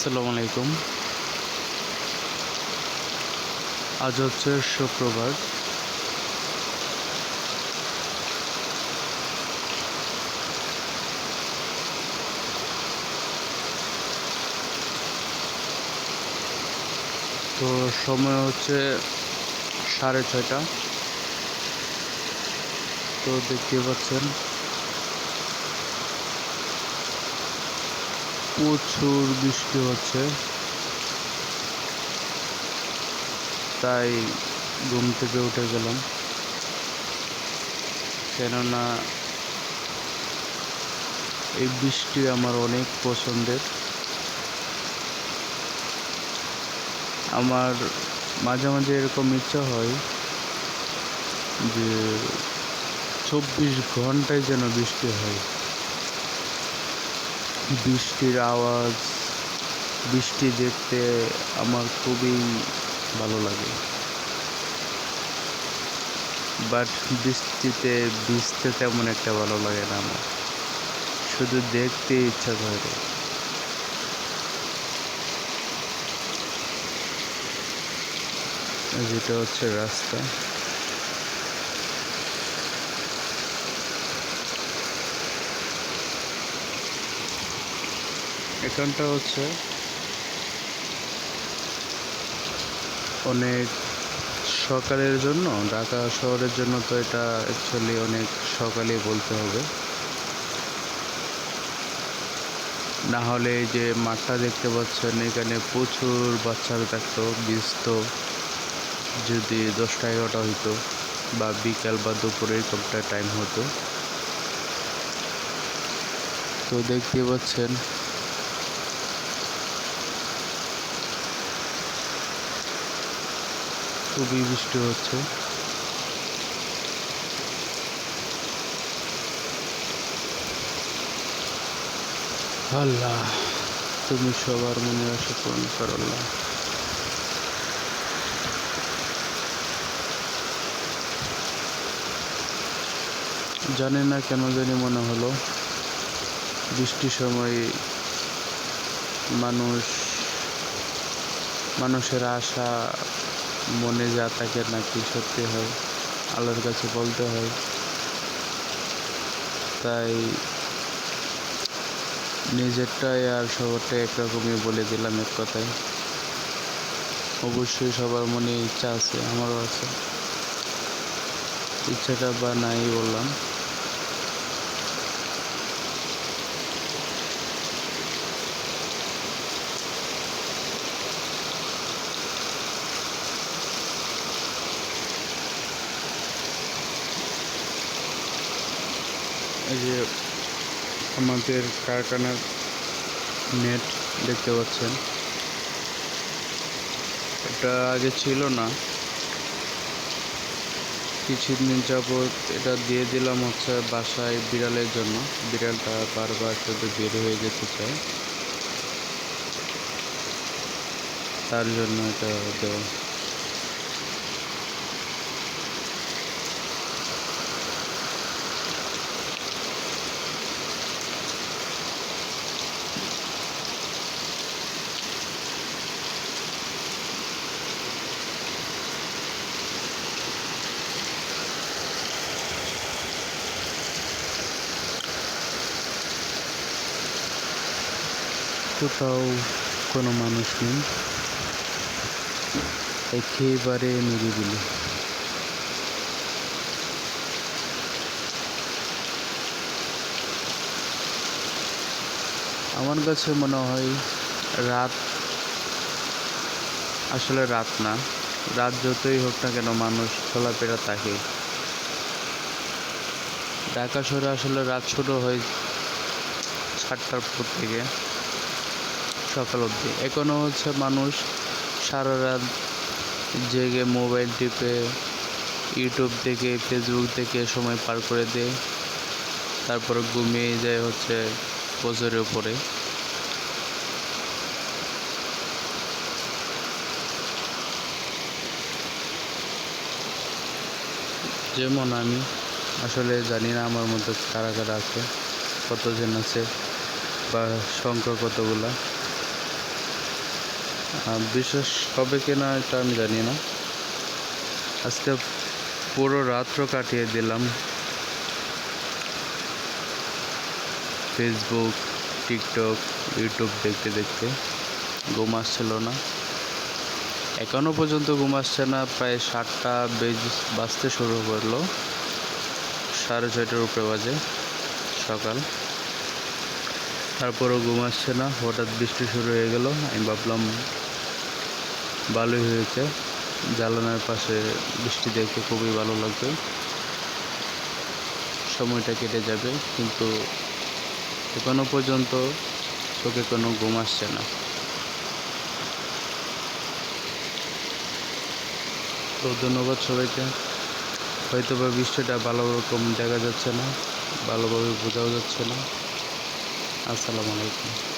আসসালামু আলাইকুম। আজ হচ্ছে শুক্রবার। তো সময় হচ্ছে 6:30। তো দেখতে পাচ্ছেন প্রচুর বৃষ্টি হচ্ছে, তাই ঘুম থেকে উঠে গেলাম। কেননা এই বৃষ্টি আমার অনেক পছন্দের। আমার মাঝে মাঝে এরকম ইচ্ছা হয় যে 24 ঘন্টায় যেন বৃষ্টি হয়। বৃষ্টির আওয়াজ, বৃষ্টি দেখতে আমার খুবই ভালো লাগে। বাট বৃষ্টিতে ভিজতে তেমন একটা ভালো লাগে না আমার, শুধু দেখতে ইচ্ছা করে। যেটা হচ্ছে রাস্তা। এখানটা হচ্ছে অনেক সকালের জন্য, ঢাকা শহরের জন্য তো এটা অ্যাকচুয়ালি অনেক সকালে বলতে হবে। না হলে এই যে মাঠটা দেখতে পাচ্ছেন, এখানে প্রচুর বাচ্চারা থাকতো, ভিজতো। যদি 10টা 11টা হইতো বা বিকাল বা দুপুরে এরকমটা টাইম হতো। তো দেখতে পাচ্ছেন খুবই বৃষ্টি হচ্ছে। আল্লাহ, তুমি সবার মনের আশা পূরণ করো আল্লাহ। জানি না কেন জানি মনে হলো বৃষ্টির সময় মানুষের আশা মনে যা থাকে নাকি সত্যি হয়, আল্লাহর কাছে বলতে হয়। তাই নিজেরটাই আর সবারটাই একরকমই বলে দিলাম এক কথায়। অবশ্যই সবার মনে ইচ্ছা আছে, আমারও আছে। ইচ্ছাটা বা নাই বললাম। এই যে আমাদের কারখানার নেট দেখতে পাচ্ছেন, এটা আগে ছিল না। কিছুদিন যাবৎ এটা দিয়ে দিলাম হচ্ছে বাসায় বিড়ালের জন্য। বিড়ালটা বারবার শুধু বের হয়ে যেতে চায়, তার জন্য এটা দেওয়া। কোথাও কোনো মানুষ নেই, একেবারে নিরিবিলি। আমার কাছে মনে হয় রাত আসলে রাত না। রাত যতই হোক না কেন, মানুষ চলাফেরা থাকে। ঢাকা শহরে আসলে রাত শুরু হয় 7টার পর থেকে সকাল অবধি। এখনও হচ্ছে মানুষ সারা রাত জেগে মোবাইল টিপে, ইউটিউব দেখে, ফেসবুক দেখে সময় পার করে দেয়। তারপরে ঘুমিয়ে যায় হচ্ছে ফজরের উপরে। যেমন আমি আসলে জানি না আমার মধ্যে কারা কারা আছে, কতজন আছে বা সংখ্যা কতগুলা। বিশ্বাস হবে কি না এটা আমি জানি না। আজকে পুরো রাত্র কাটিয়ে দিলাম ফেসবুক, টিকটক, ইউটিউব দেখতে দেখতে। ঘুম আসছিল না, এখনও পর্যন্ত ঘুম আসছে না। প্রায় 7টা বাজতে শুরু করলো, 6:30টার উপরে বাজে সকাল, তারপরও ঘুম আসছে না। হঠাৎ বৃষ্টি শুরু হয়ে গেল, আমি ভাবলাম ভালোই হয়েছে, জানালার পাশে বৃষ্টি দেখতে খুবই ভালো লাগবে, সময়টা কেটে যাবে। কিন্তু এখনো পর্যন্ত চোখে কোনো ঘুম আসছে না। তো ধন্যবাদ সবাইকে। হয়তো বা বৃষ্টিটা ভালো রকম দেখা যাচ্ছে না, ভালোভাবে বোঝাও যাচ্ছে না। আসসালামু আলাইকুম।